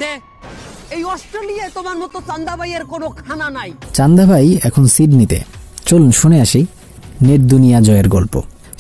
এই অস্ট্রেলিয়ায় তোমার মতো চান্দা ভাইয়ের কোনো খানা নাই। চান্দা ভাই এখন সিডনিতে। চলুন শুনে আসি নেট দুনিয়া জয়ের গল্প।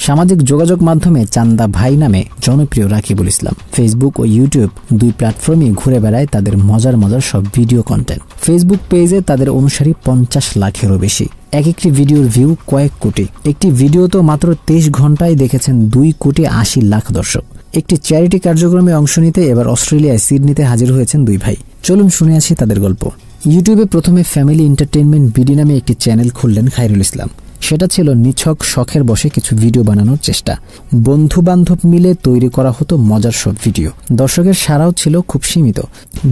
সামাজিক যোগাযোগ মাধ্যমে চান্দা ভাই নামে জনপ্রিয় রাকিবুল ইসলাম ফেসবুক ও ইউটিউব দুই প্ল্যাটফর্মে ঘুরে বেড়ায় তাদের মজার মজার সব ভিডিও কন্টেন্ট। ফেসবুক পেজে তাদের অনুসারী 50 লাখেরও বেশি। এক একটি ভিডিওর ভিউ কয়েক কোটি। একটি ভিডিও তো মাত্র 23 ঘন্টায় দেখেছেন 2,80,00,000 দর্শক। একটি চ্যারিটি কার্যক্রমে অংশ নিতে এবার অস্ট্রেলিয়ায় সিডনিতে হাজির হয়েছেন দুই ভাই। চলুন শুনে আসি তাদের গল্প। ইউটিউবে প্রথমে ফ্যামিলি এন্টারটেইনমেন্ট বিডি নামে একটি চ্যানেল খুললেন খায়রুল ইসলাম। সেটা ছিল নিছক শখের বসে কিছু ভিডিও বানানোর চেষ্টা। বন্ধু বান্ধব মিলে তৈরি করা হতো মজার সব ভিডিও। দর্শকের সাড়াও ছিল খুব সীমিত।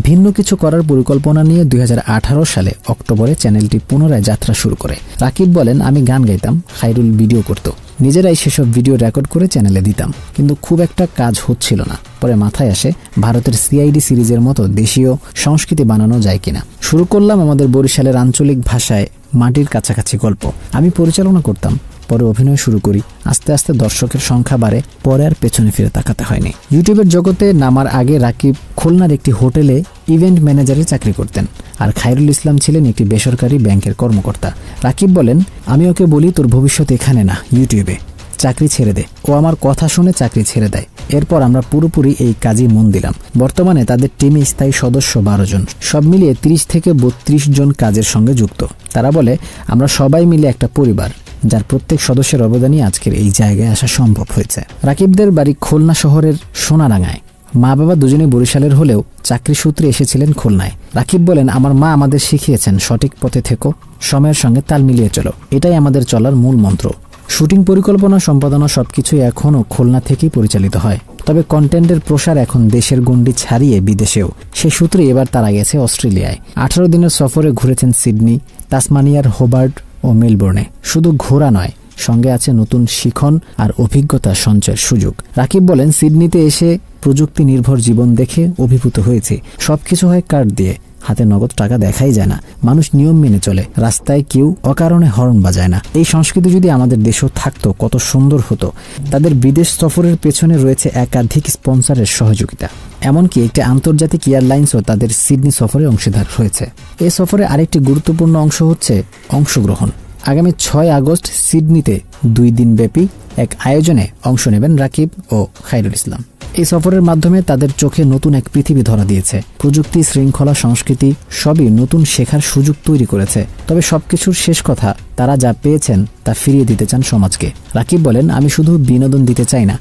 ভিন্ন কিছু করার পরিকল্পনা নিয়ে 2018 সালে অক্টোবরে চ্যানেলটি পুনরায় যাত্রা শুরু করে। রাকিব বলেন, আমি গান গাইতাম, খায়রুল ভিডিও করত। নিজেরাই সেসব ভিডিও রেকর্ড করে চ্যানেলে দিতাম, কিন্তু খুব একটা কাজ হচ্ছিল না। পরে মাথায় আসে ভারতের সিআইডি সিরিজের মতো দেশীয় সংস্কৃতি বানানো যায় কিনা। শুরু করলাম আমাদের বরিশালের আঞ্চলিক ভাষায় মাটির কাছাকাছি গল্প। আমি পরিচালনা করতাম, পরে অভিনয় শুরু করি। আস্তে আস্তে দর্শকের সংখ্যা বাড়ে, পরে আর পেছনে ফিরে তাকাতে হয়নি। ইউটিউবের জগতে নামার আগে রাকিব খুলনার একটি হোটেলে ইভেন্ট ম্যানেজারের চাকরি করতেন, আর খায়রুল ইসলাম ছিলেন একটি বেসরকারি ব্যাংকের কর্মকর্তা। রাকিব বলেন, আমি ওকে বলি, তোর ভবিষ্যৎ এখানে না, ইউটিউবে, চাকরি ছেড়ে দে। ও আমার কথা শুনে চাকরি ছেড়ে দেয়। এরপর আমরা পুরোপুরি এই কাজে মন দিলাম। বর্তমানে তাদের টিমে স্থায়ী সদস্য 12 জন। সব মিলিয়ে 30 থেকে 32 জন কাজের সঙ্গে যুক্ত। তারা বলে, আমরা সবাই মিলে একটা পরিবার, যার প্রত্যেক সদস্যের অবদানই আজকের এই জায়গায় আসা সম্ভব হয়েছে। রাকিবদের বাড়ি খুলনা শহরের সোনারাঙ্গায়। মা বাবা দুজনে বরিশালের হলেও চাকরি সূত্রে এসেছিলেন খুলনায়। রাকিব বলেন, আমার মা আমাদের শিখিয়েছেন সঠিক পথে থেকো, সময়ের সঙ্গে তাল মিলিয়ে চলো। এটাই আমাদের চলার মূল মন্ত্র। শুটিং পরিকল্পনা, সম্পাদনা সবকিছুই এখনও খুলনা থেকেই পরিচালিত হয়। তবে কন্টেন্টের প্রসার এখন দেশের গণ্ডি ছাড়িয়ে বিদেশেও। সে সূত্রে এবার তারা গেছে অস্ট্রেলিয়ায়। 18 দিনের সফরে ঘুরেছেন সিডনি, তাসমানিয়ার হোবার্ট ও মেলবোর্নে। শুধু ঘোরা নয়, সঙ্গে আছে নতুন শিখন আর অভিজ্ঞতা সঞ্চয়ের সুযোগ। রাকিব বলেন, সিডনিতে এসে প্রযুক্তি নির্ভর জীবন দেখে অভিভূত হয়েছে। সবকিছু হয় কার্ড দিয়ে, হাতে নগদ টাকা দেখাই যায় না। মানুষ নিয়ম মেনে চলে, রাস্তায় কেউ অকারণে হর্ন বাজায় না। এই সংস্কৃতি যদি আমাদের দেশেও থাকতো কত সুন্দর হতো। তাদের বিদেশ সফরের পেছনে রয়েছে একাধিক স্পন্সরের সহযোগিতা। এমনকি একটি আন্তর্জাতিক এয়ারলাইন্সও তাদের সিডনি সফরে অংশীদার হয়েছে। এই সফরে আরেকটি গুরুত্বপূর্ণ অংশ হচ্ছে অংশগ্রহণ। আগামী 6 আগস্ট সিডনিতে 2 দিন ব্যাপী এক আয়োজনে অংশ নেবেন রাকিব ও খায়রুল ইসলাম। এই সফরের মাধ্যমে তাদের চোখে নতুন এক পৃথিবী ধরা দিয়েছে। প্রযুক্তি, শৃঙ্খলা, সংস্কৃতি সবই নতুন শেখার সুযোগ তৈরি করেছে। তবে সবকিছুর শেষ কথা, তারা যা পেয়েছেন তা ফিরিয়ে দিতে চান সমাজকে। রাকিব বলেন, আমি শুধু বিনোদন দিতে চাই না,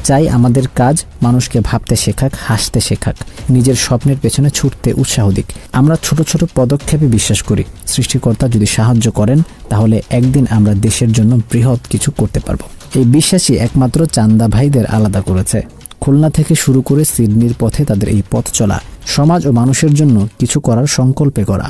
চাই আমাদের কাজ মানুষকে ভাবতে শেখাক, হাসতে শেখাক, নিজের স্বপ্নের পেছনে ছুটতে উৎসাহ দিক। আমরা ছোট ছোট পদক্ষেপে বিশ্বাস করি, সৃষ্টিকর্তা যদি সাহায্য করেন তাহলে একদিন আমরা দেশের জন্য বৃহৎ কিছু করতে পারবো। এই বিশ্বাসই একমাত্র চান্দা ভাইদের আলাদা করেছে। খুলনা থেকে শুরু করে সিডনির পথে তাদের এই পথ চলা, সমাজ ও মানুষের জন্য কিছু করার সংকল্পে করা।